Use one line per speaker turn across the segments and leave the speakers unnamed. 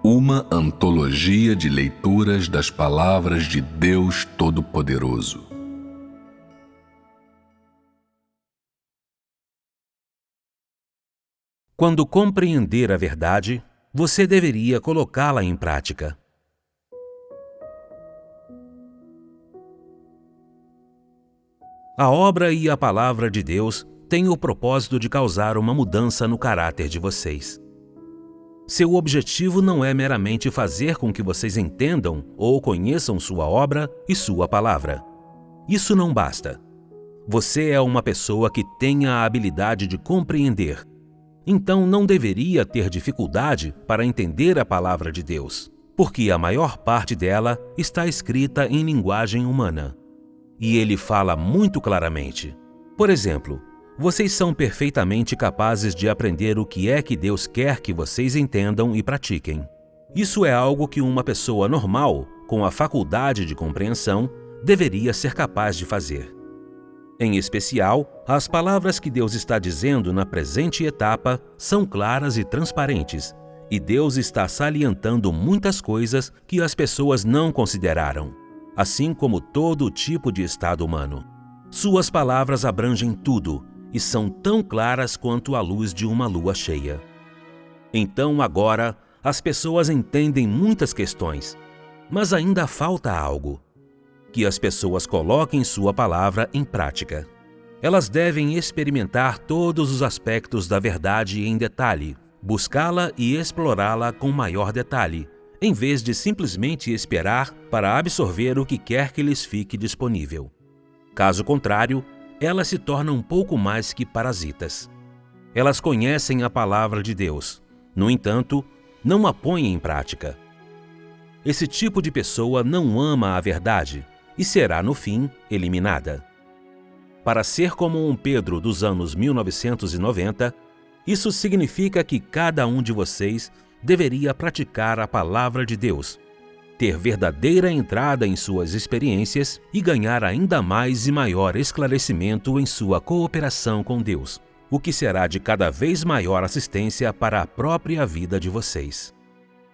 Uma antologia de leituras das palavras de Deus Todo-Poderoso.
Quando compreender a verdade, você deveria colocá-la em prática. A obra e a palavra de Deus têm o propósito de causar uma mudança no caráter de vocês. Seu objetivo não é meramente fazer com que vocês entendam ou conheçam sua obra e sua palavra. Isso não basta. Você é uma pessoa que tem a habilidade de compreender. Então não deveria ter dificuldade para entender a palavra de Deus, porque a maior parte dela está escrita em linguagem humana. E ele fala muito claramente. Por exemplo, vocês são perfeitamente capazes de aprender o que é que Deus quer que vocês entendam e pratiquem. Isso é algo que uma pessoa normal, com a faculdade de compreensão, deveria ser capaz de fazer. Em especial, as palavras que Deus está dizendo na presente etapa são claras e transparentes, e Deus está salientando muitas coisas que as pessoas não consideraram, assim como todo tipo de estado humano. Suas palavras abrangem tudo e são tão claras quanto a luz de uma lua cheia. Então agora, as pessoas entendem muitas questões, mas ainda falta algo: que as pessoas coloquem sua palavra em prática. Elas devem experimentar todos os aspectos da verdade em detalhe, buscá-la e explorá-la com maior detalhe, em vez de simplesmente esperar para absorver o que quer que lhes fique disponível. Caso contrário, elas se tornam um pouco mais que parasitas. Elas conhecem a palavra de Deus, no entanto, não a põem em prática. Esse tipo de pessoa não ama a verdade e será, no fim, eliminada. Para ser como um Pedro dos anos 1990, isso significa que cada um de vocês deveria praticar a palavra de Deus, ter verdadeira entrada em suas experiências e ganhar ainda mais e maior esclarecimento em sua cooperação com Deus, o que será de cada vez maior assistência para a própria vida de vocês.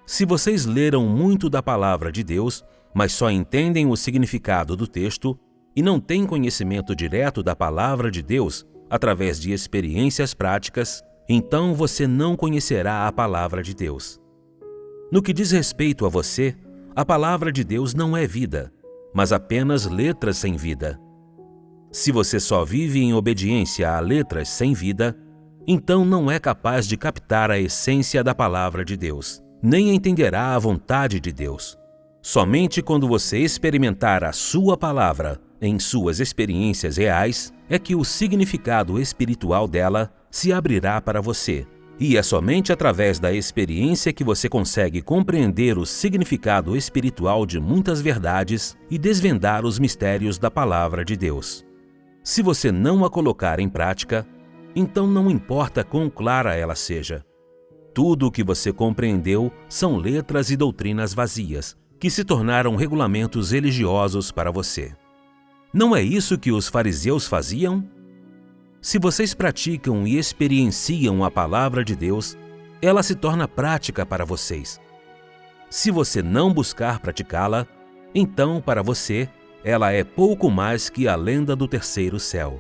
Se vocês leram muito da palavra de Deus, mas só entendem o significado do texto e não têm conhecimento direto da palavra de Deus através de experiências práticas, então você não conhecerá a palavra de Deus. No que diz respeito a você, a palavra de Deus não é vida, mas apenas letras sem vida. Se você só vive em obediência a letras sem vida, então não é capaz de captar a essência da palavra de Deus, nem entenderá a vontade de Deus. Somente quando você experimentar a sua palavra em suas experiências reais é que o significado espiritual dela se abrirá para você. E é somente através da experiência que você consegue compreender o significado espiritual de muitas verdades e desvendar os mistérios da palavra de Deus. Se você não a colocar em prática, então não importa quão clara ela seja. Tudo o que você compreendeu são letras e doutrinas vazias, que se tornaram regulamentos religiosos para você. Não é isso que os fariseus faziam? Se vocês praticam e experienciam a palavra de Deus, ela se torna prática para vocês. Se você não buscar praticá-la, então para você, ela é pouco mais que a lenda do terceiro céu.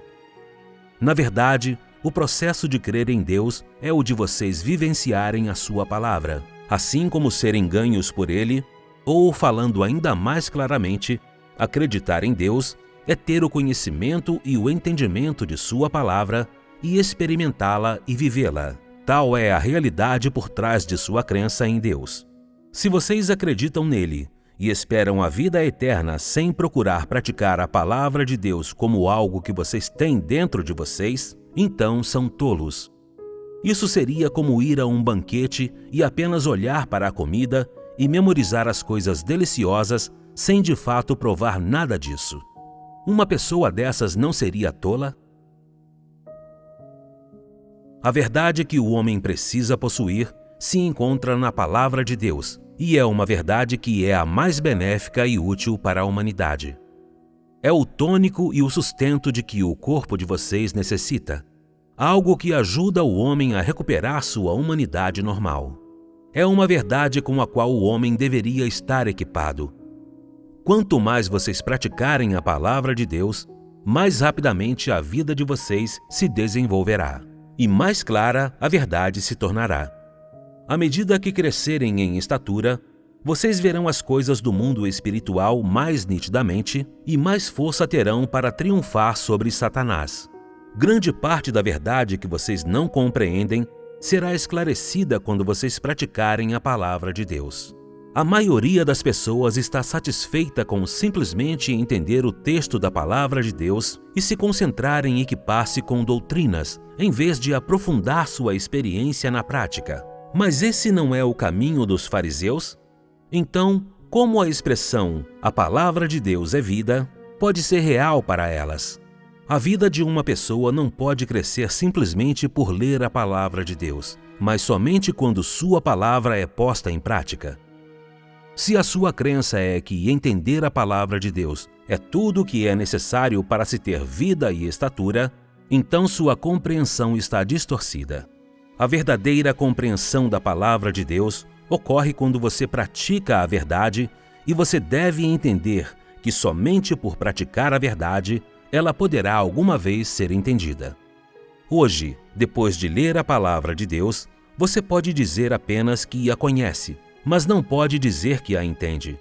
Na verdade, o processo de crer em Deus é o de vocês vivenciarem a sua palavra, assim como serem ganhos por Ele, ou, falando ainda mais claramente, acreditar em Deus é ter o conhecimento e o entendimento de sua palavra e experimentá-la e vivê-la. Tal é a realidade por trás de sua crença em Deus. Se vocês acreditam nele e esperam a vida eterna sem procurar praticar a palavra de Deus como algo que vocês têm dentro de vocês, então são tolos. Isso seria como ir a um banquete e apenas olhar para a comida e memorizar as coisas deliciosas sem de fato provar nada disso. Uma pessoa dessas não seria tola? A verdade que o homem precisa possuir se encontra na palavra de Deus, e é uma verdade que é a mais benéfica e útil para a humanidade. É o tônico e o sustento de que o corpo de vocês necessita, algo que ajuda o homem a recuperar sua humanidade normal. É uma verdade com a qual o homem deveria estar equipado. Quanto mais vocês praticarem a palavra de Deus, mais rapidamente a vida de vocês se desenvolverá e mais clara a verdade se tornará. À medida que crescerem em estatura, vocês verão as coisas do mundo espiritual mais nitidamente e mais força terão para triunfar sobre Satanás. Grande parte da verdade que vocês não compreendem será esclarecida quando vocês praticarem a palavra de Deus. A maioria das pessoas está satisfeita com simplesmente entender o texto da palavra de Deus e se concentrar em equipar-se com doutrinas, em vez de aprofundar sua experiência na prática. Mas esse não é o caminho dos fariseus? Então, como a expressão "a palavra de Deus é vida" pode ser real para elas? A vida de uma pessoa não pode crescer simplesmente por ler a palavra de Deus, mas somente quando sua palavra é posta em prática. Se a sua crença é que entender a palavra de Deus é tudo o que é necessário para se ter vida e estatura, então sua compreensão está distorcida. A verdadeira compreensão da palavra de Deus ocorre quando você pratica a verdade e você deve entender que somente por praticar a verdade ela poderá alguma vez ser entendida. Hoje, depois de ler a palavra de Deus, você pode dizer apenas que a conhece, mas não pode dizer que a entende.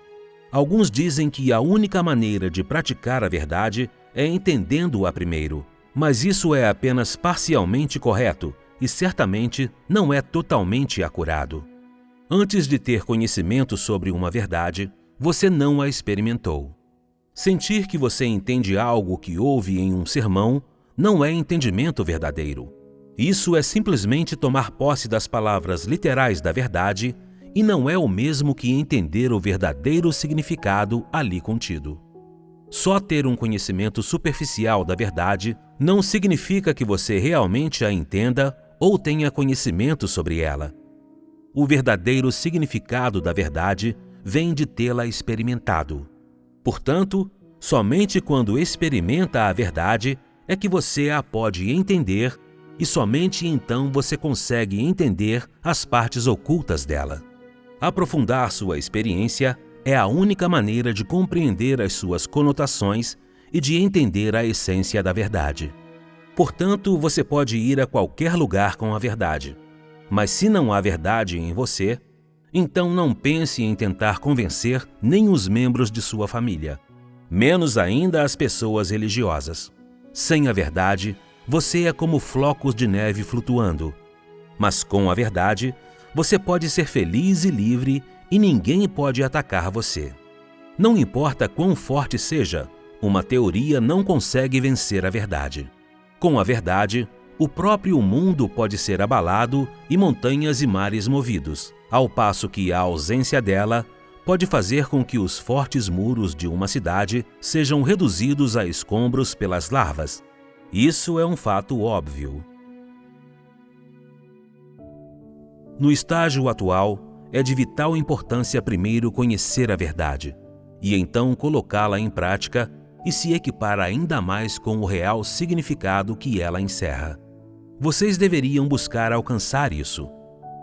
Alguns dizem que a única maneira de praticar a verdade é entendendo-a primeiro, mas isso é apenas parcialmente correto e certamente não é totalmente acurado. Antes de ter conhecimento sobre uma verdade, você não a experimentou. Sentir que você entende algo que ouve em um sermão não é entendimento verdadeiro. Isso é simplesmente tomar posse das palavras literais da verdade e não é o mesmo que entender o verdadeiro significado ali contido. Só ter um conhecimento superficial da verdade não significa que você realmente a entenda ou tenha conhecimento sobre ela. O verdadeiro significado da verdade vem de tê-la experimentado. Portanto, somente quando experimenta a verdade é que você a pode entender e somente então você consegue entender as partes ocultas dela. Aprofundar sua experiência é a única maneira de compreender as suas conotações e de entender a essência da verdade. Portanto, você pode ir a qualquer lugar com a verdade. Mas se não há verdade em você, então não pense em tentar convencer nem os membros de sua família, menos ainda as pessoas religiosas. Sem a verdade, você é como flocos de neve flutuando. Mas com a verdade, você pode ser feliz e livre e ninguém pode atacar você. Não importa quão forte seja, uma teoria não consegue vencer a verdade. Com a verdade, o próprio mundo pode ser abalado e montanhas e mares movidos, ao passo que a ausência dela pode fazer com que os fortes muros de uma cidade sejam reduzidos a escombros pelas larvas. Isso é um fato óbvio. No estágio atual, é de vital importância primeiro conhecer a verdade, e então colocá-la em prática e se equipar ainda mais com o real significado que ela encerra. Vocês deveriam buscar alcançar isso.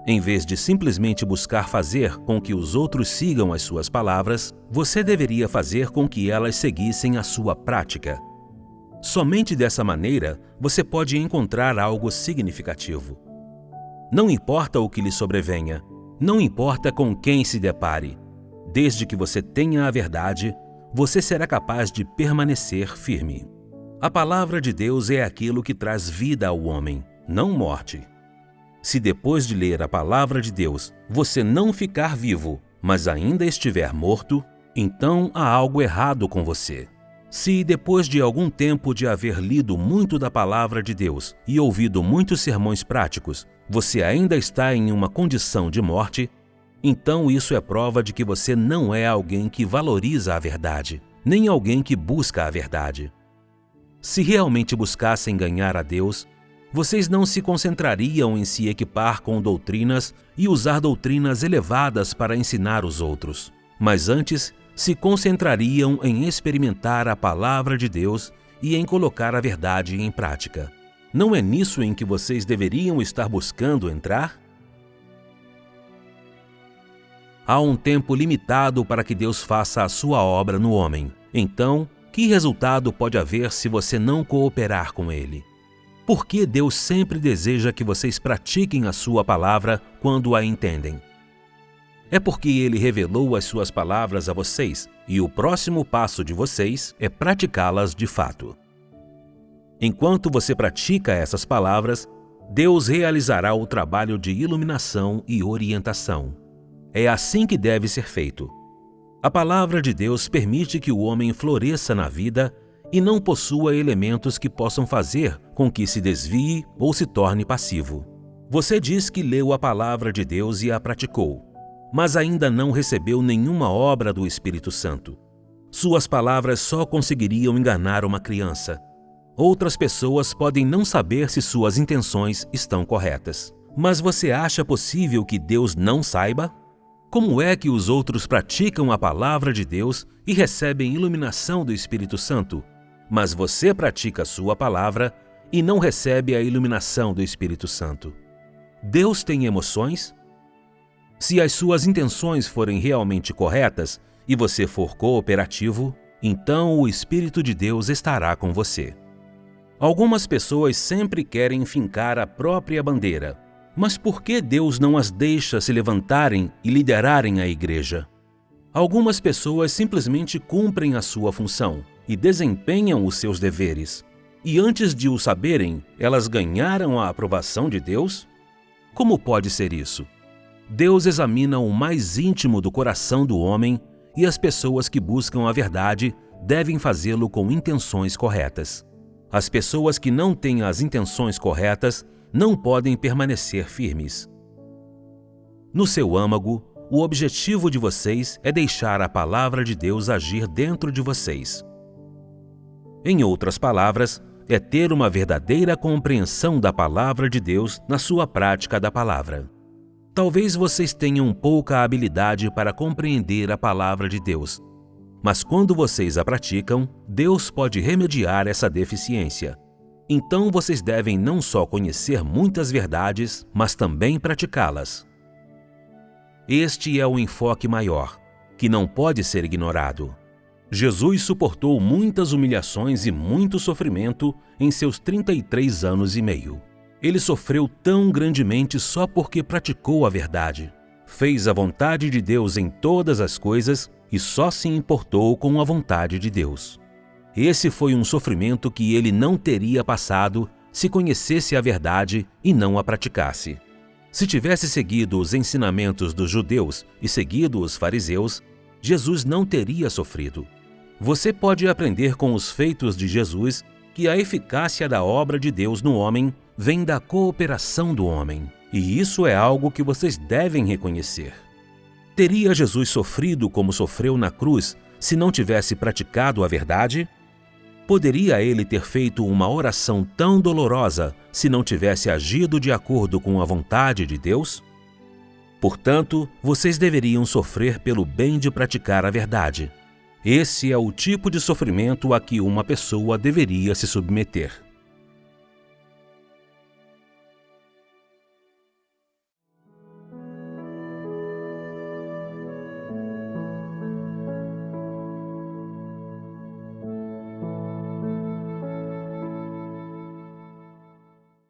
Em vez de simplesmente buscar fazer com que os outros sigam as suas palavras, você deveria fazer com que elas seguissem a sua prática. Somente dessa maneira, você pode encontrar algo significativo. Não importa o que lhe sobrevenha, não importa com quem se depare, desde que você tenha a verdade, você será capaz de permanecer firme. A palavra de Deus é aquilo que traz vida ao homem, não morte. Se depois de ler a palavra de Deus, você não ficar vivo, mas ainda estiver morto, então há algo errado com você. Se depois de algum tempo de haver lido muito da palavra de Deus e ouvido muitos sermões práticos, você ainda está em uma condição de morte, então isso é prova de que você não é alguém que valoriza a verdade, nem alguém que busca a verdade. Se realmente buscassem ganhar a Deus, vocês não se concentrariam em se equipar com doutrinas e usar doutrinas elevadas para ensinar os outros, mas antes se concentrariam em experimentar a palavra de Deus e em colocar a verdade em prática. Não é nisso em que vocês deveriam estar buscando entrar? Há um tempo limitado para que Deus faça a sua obra no homem. Então, que resultado pode haver se você não cooperar com Ele? Por que Deus sempre deseja que vocês pratiquem a sua palavra quando a entendem? É porque Ele revelou as suas palavras a vocês, e o próximo passo de vocês é praticá-las de fato. Enquanto você pratica essas palavras, Deus realizará o trabalho de iluminação e orientação. É assim que deve ser feito. A palavra de Deus permite que o homem floresça na vida e não possua elementos que possam fazer com que se desvie ou se torne passivo. Você diz que leu a palavra de Deus e a praticou, mas ainda não recebeu nenhuma obra do Espírito Santo. Suas palavras só conseguiriam enganar uma criança. Outras pessoas podem não saber se suas intenções estão corretas. Mas você acha possível que Deus não saiba? Como é que os outros praticam a palavra de Deus e recebem iluminação do Espírito Santo, mas você pratica a sua palavra e não recebe a iluminação do Espírito Santo? Deus tem emoções? Se as suas intenções forem realmente corretas e você for cooperativo, então o Espírito de Deus estará com você. Algumas pessoas sempre querem fincar a própria bandeira, mas por que Deus não as deixa se levantarem e liderarem a igreja? Algumas pessoas simplesmente cumprem a sua função e desempenham os seus deveres, e antes de o saberem, elas ganharam a aprovação de Deus? Como pode ser isso? Deus examina o mais íntimo do coração do homem e as pessoas que buscam a verdade devem fazê-lo com intenções corretas. As pessoas que não têm as intenções corretas não podem permanecer firmes. No seu âmago, o objetivo de vocês é deixar a palavra de Deus agir dentro de vocês. Em outras palavras, é ter uma verdadeira compreensão da palavra de Deus na sua prática da palavra. Talvez vocês tenham pouca habilidade para compreender a palavra de Deus, mas quando vocês a praticam, Deus pode remediar essa deficiência. Então vocês devem não só conhecer muitas verdades, mas também praticá-las. Este é o enfoque maior, que não pode ser ignorado. Jesus suportou muitas humilhações e muito sofrimento em seus 33 anos e meio. Ele sofreu tão grandemente só porque praticou a verdade. Fez a vontade de Deus em todas as coisas e só se importou com a vontade de Deus. Esse foi um sofrimento que ele não teria passado se conhecesse a verdade e não a praticasse. Se tivesse seguido os ensinamentos dos judeus e seguido os fariseus, Jesus não teria sofrido. Você pode aprender com os feitos de Jesus que a eficácia da obra de Deus no homem vem da cooperação do homem, e isso é algo que vocês devem reconhecer. Teria Jesus sofrido como sofreu na cruz se não tivesse praticado a verdade? Poderia ele ter feito uma oração tão dolorosa se não tivesse agido de acordo com a vontade de Deus? Portanto, vocês deveriam sofrer pelo bem de praticar a verdade. Esse é o tipo de sofrimento a que uma pessoa deveria se submeter.